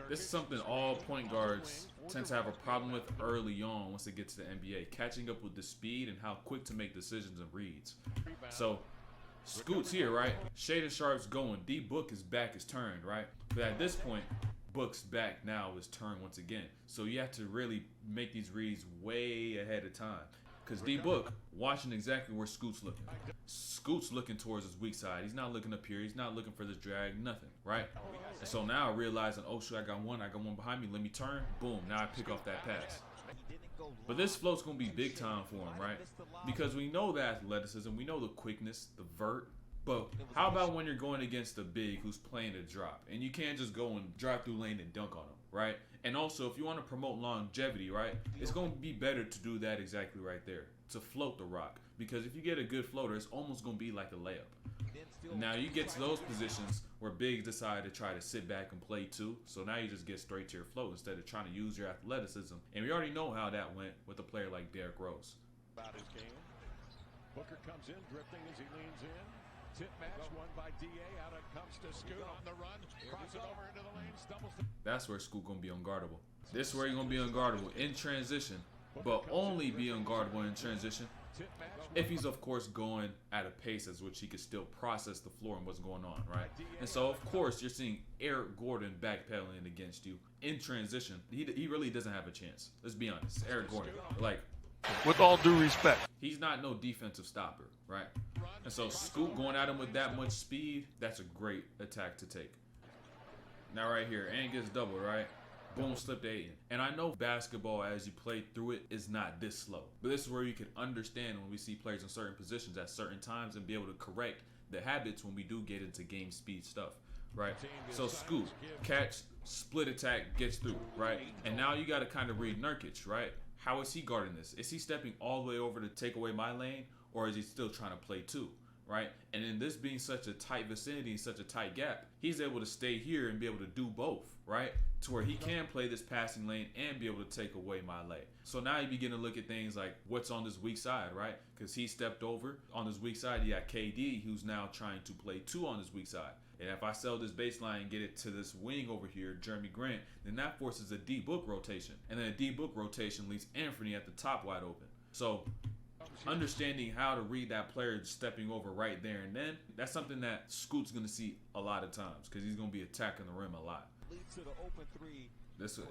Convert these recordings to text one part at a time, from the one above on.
This is something all point guards tend to have a problem with early on once they get to the NBA, catching up with the speed and how quick to make decisions and reads. So, Scoot's here, right? Shaden Sharp's going. D-Book is back, is turned, right? But at this point, Book's back now is turned once again. So you have to really make these reads way ahead of time. Because D-Book watching exactly where Scoot's looking. Scoot's looking towards his weak side. He's not looking up here. He's not looking for this drag, nothing, right? And so now realizing, oh shoot, I got one behind me. Let me turn. Boom, now I pick off that pass. But this float's going to be big time for him, right? Because we know the athleticism, we know the quickness, the vert. But how about when you're going against a big who's playing a drop? And you can't just go and drive through lane and dunk on him, right? And also, if you want to promote longevity, right, it's going to be better to do that exactly right there, to float the rock. Because if you get a good floater, it's almost going to be like a layup. Now, you get to those positions where bigs decide to try to sit back and play too. So now you just get straight to your float instead of trying to use your athleticism. And we already know how that went with a player like Derrick Rose. About his game. Booker comes in, drifting as he leans in. Tip match won by DA. Out it comes to Scoot on the run. Crosses over into the lane. Stumbles. That's where Scoot going to be unguardable. This is where he's going to be unguardable in transition, but only be unguardable in transition if he's, of course, going at a pace at which he could still process the floor and what's going on, right? And so, of course, you're seeing Eric Gordon backpedaling against you in transition. He really doesn't have a chance. Let's be honest. Eric Gordon, like, with all due respect, he's not no defensive stopper, right? And so Scoot going at him with that much speed, that's a great attack to take. Now right here, and gets doubled, right? Boom, slip to Ayton. And I know basketball, as you play through it, is not this slow. But this is where you can understand when we see players in certain positions at certain times and be able to correct the habits when we do get into game speed stuff, right? So Scoot, catch, split attack, gets through, right? And now you got to kind of read Nurkic, right? How is he guarding this? Is he stepping all the way over to take away my lane, or is he still trying to play two, right? And in this being such a tight vicinity, such a tight gap, he's able to stay here and be able to do both, right? To where he can play this passing lane and be able to take away my lane. So now you begin to look at things like what's on this weak side, right? Because he stepped over. On this weak side, you got KD, who's now trying to play two on his weak side. And if I sell this baseline and get it to this wing over here, Jerami Grant, then that forces a D-Book rotation. And then a D-Book rotation leaves Anfernee at the top wide open. So understanding how to read that player stepping over right there and then, that's something that Scoot's going to see a lot of times because he's going to be attacking the rim a lot. Hey,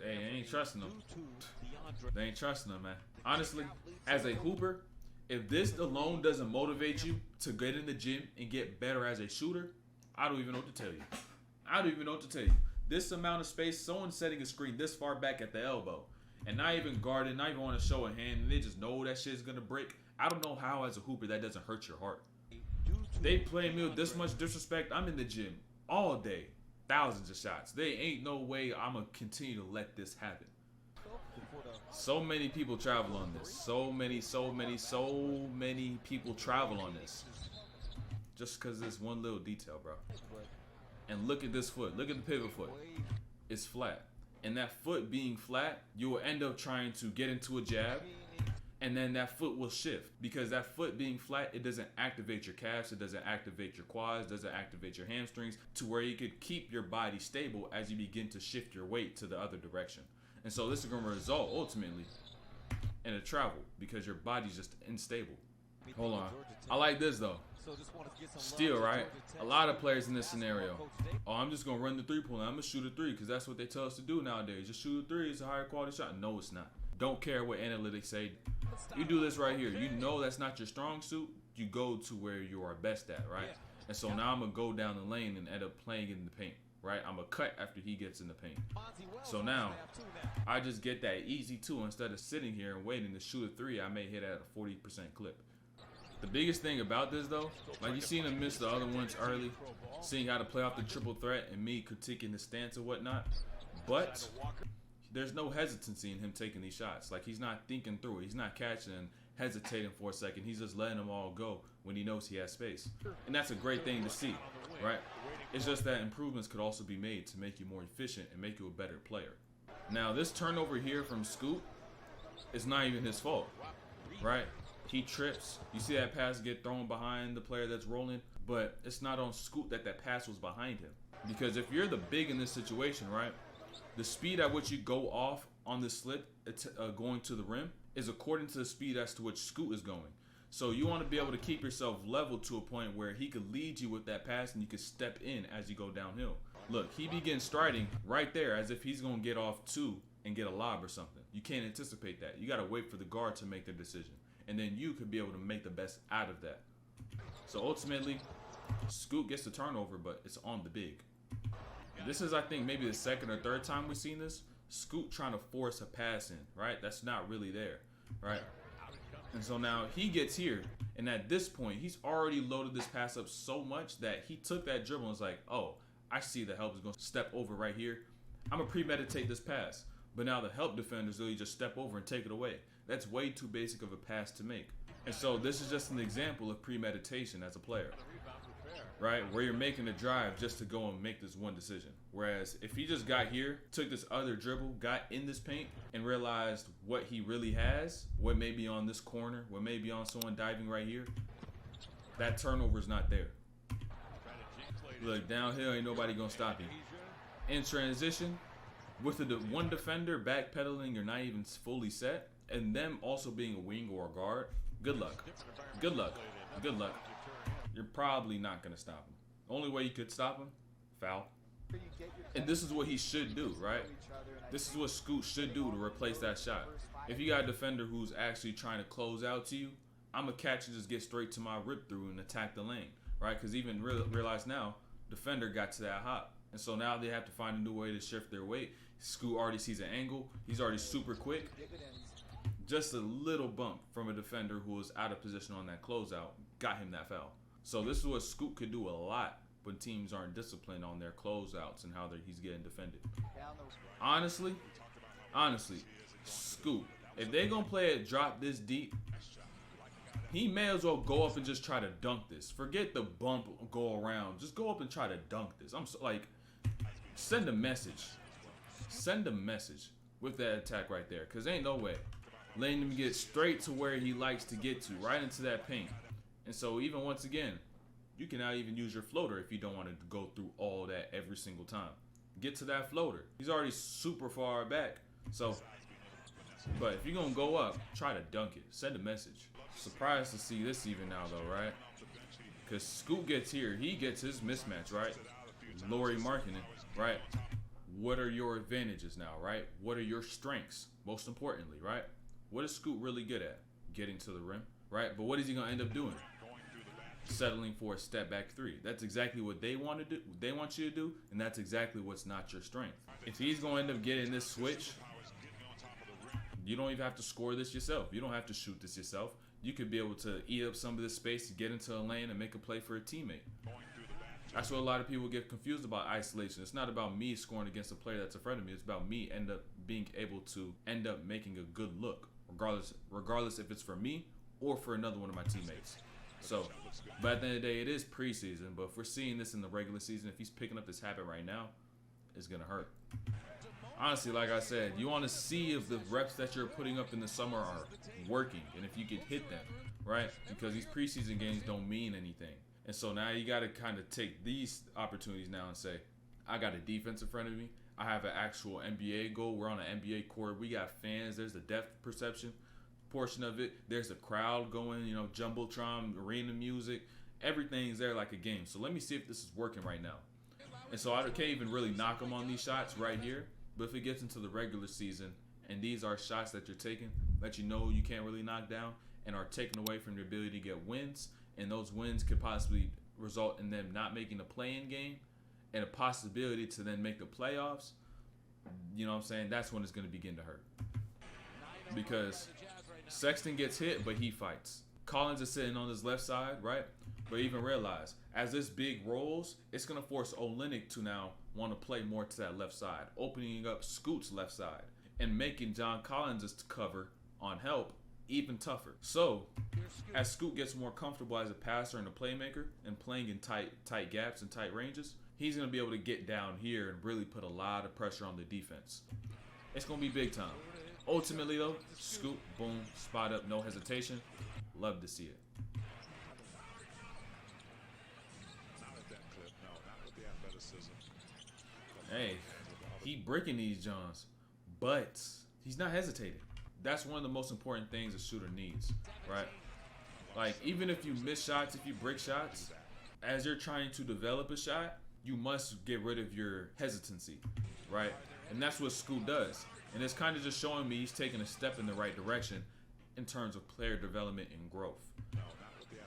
they ain't trusting him. They ain't trusting him, man. Honestly, as a hooper, if this alone doesn't motivate you to get in the gym and get better as a shooter, I don't even know what to tell you. I don't even know what to tell you. This amount of space, someone setting a screen this far back at the elbow, and not even guarding, not even want to show a hand, and they just know that shit's gonna break. I don't know how, as a hooper, that doesn't hurt your heart. They play me with this much disrespect. I'm in the gym all day, thousands of shots. They ain't no way I'm gonna continue to let this happen. So many people travel on this. So many people travel on this. Just because this one little detail, bro. And look at this foot. Look at the pivot foot. It's flat. And that foot being flat, you will end up trying to get into a jab. And then that foot will shift. Because that foot being flat, it doesn't activate your calves. It doesn't activate your quads. It doesn't activate your hamstrings. To where you could keep your body stable as you begin to shift your weight to the other direction. And so this is going to result, ultimately, in a travel. Because your body's just unstable. Hold on. I like this, though. Steal, right? A lot of players in this scenario. Oh, I'm just going to run the three-point line. I'm going to shoot a three because that's what they tell us to do nowadays. Just shoot a three. It's a higher quality shot. No, it's not. Don't care what analytics say. You do this right here. You know that's not your strong suit. You go to where you are best at, right? And so now I'm going to go down the lane and end up playing in the paint, right? I'm going to cut after he gets in the paint. So now I just get that easy two. Instead of sitting here and waiting to shoot a three, I may hit at a 40% clip. The biggest thing about this, though, like you seen him miss the other ones early, seeing how to play off the triple threat and me critiquing his stance and whatnot, but there's no hesitancy in him taking these shots. Like, he's not thinking through it. He's not catching and hesitating for a second. He's just letting them all go when he knows he has space. And that's a great thing to see, right? It's just that improvements could also be made to make you more efficient and make you a better player. Now, this turnover here from Scoot is not even his fault, right? He trips. You see that pass get thrown behind the player that's rolling, but it's not on Scoot that pass was behind him. Because if you're the big in this situation, right, the speed at which you go off on the slip going to the rim is according to the speed as to which Scoot is going. So you want to be able to keep yourself level to a point where he could lead you with that pass and you could step in as you go downhill. Look, he begins striding right there as if he's going to get off two and get a lob or something. You can't anticipate that. You got to wait for the guard to make their decision. And then you could be able to make the best out of that. So ultimately, Scoot gets the turnover, but it's on the big. This is, I think, maybe the second or third time we've seen this. Scoot trying to force a pass in, right? That's not really there, right? And so now he gets here, and at this point, he's already loaded this pass up so much that he took that dribble and was like, oh, I see the help is going to step over right here. I'm going to premeditate this pass. But now the help defenders really just step over and take it away. That's way too basic of a pass to make. And so this is just an example of premeditation as a player, right? Where you're making a drive just to go and make this one decision. Whereas if he just got here, took this other dribble, got in this paint, and realized what he really has, what may be on this corner, what may be on someone diving right here, that turnover is not there. Look, downhill, ain't nobody gonna stop you. In transition, with the one defender backpedaling or not even fully set, and them also being a wing or a guard, good luck. Good luck. Good luck. You're probably not going to stop him. Only way you could stop him, foul. And this is what he should do, right? This is what Scoot should do to replace that shot. If you got a defender who's actually trying to close out to you, I'm going to catch and just get straight to my rip through and attack the lane, right? Because even realize now, defender got to that hop. And so now they have to find a new way to shift their weight. Scoot already sees an angle. He's already super quick. Just a little bump from a defender who was out of position on that closeout got him that foul. So this is what Scoot could do a lot when teams aren't disciplined on their closeouts and how he's getting defended. Honestly, Scoot, if they're going to play it drop this deep, he may as well go up and just try to dunk this. Forget the bump, go around. Just go up and try to dunk this. Send a message. Send a message with that attack right there. Because ain't no way. Letting him get straight to where he likes to get to, right into that paint. And so even once again, you can now even use your floater if you don't want to go through all that every single time. Get to that floater. He's already super far back. So, but if you're going to go up, try to dunk it. Send a message. Surprised to see this even now though, right? Because Scoot gets here. He gets his mismatch, right? Laurie marking it, right? What are your advantages now, right? What are your strengths, most importantly, right? What is Scoot really good at? Getting to the rim, right? But what is he going to end up doing? Settling for a step back three. That's exactly what they want to do. They want you to do, and that's exactly what's not your strength. If he's going to end up getting this switch, you don't even have to score this yourself. You don't have to shoot this yourself. You could be able to eat up some of this space to get into a lane and make a play for a teammate. That's what a lot of people get confused about isolation. It's not about me scoring against a player that's in front of me. It's about me end up being able to end up making a good look, regardless if it's for me or for another one of my teammates. So, but at the end of the day, it is preseason. But if we're seeing this in the regular season, if he's picking up this habit right now, it's going to hurt. Honestly, like I said, you want to see if the reps that you're putting up in the summer are working and if you can hit them, right? Because these preseason games don't mean anything. And so now you got to kind of take these opportunities now and say, I got a defense in front of me. I have an actual NBA goal. We're on an NBA court. We got fans. There's the depth perception portion of it. There's the crowd going, Jumbotron, arena music. Everything's there like a game. So let me see if this is working right now. And so I can't even really knock them on these shots right here. But if it gets into the regular season and these are shots that you're taking that you know you can't really knock down and are taken away from your ability to get wins, and those wins could possibly result in them not making a play-in game and a possibility to then make the playoffs, you know what I'm saying? That's when it's going to begin to hurt. Because Sexton gets hit, but he fights. Collins is sitting on his left side, right? But even realize, as this big rolls, it's going to force Olynyk to now want to play more to that left side, opening up Scoot's left side and making John Collins' cover on help even tougher. So, as Scoot gets more comfortable as a passer and a playmaker and playing in tight gaps and tight ranges, he's going to be able to get down here and really put a lot of pressure on the defense. It's going to be big time. Ultimately, though, Scoot, boom, spot up, no hesitation. Love to see it. Hey, He breaking these Johns, but he's not hesitating. That's one of the most important things a shooter needs, right? Like, even if you miss shots, if you break shots, as you're trying to develop a shot, you must get rid of your hesitancy, right? And that's what Scoot does. And it's kind of just showing me he's taking a step in the right direction in terms of player development and growth.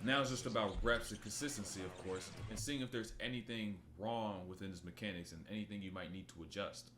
Now it's just about reps and consistency, of course, and seeing if there's anything wrong within his mechanics and anything you might need to adjust.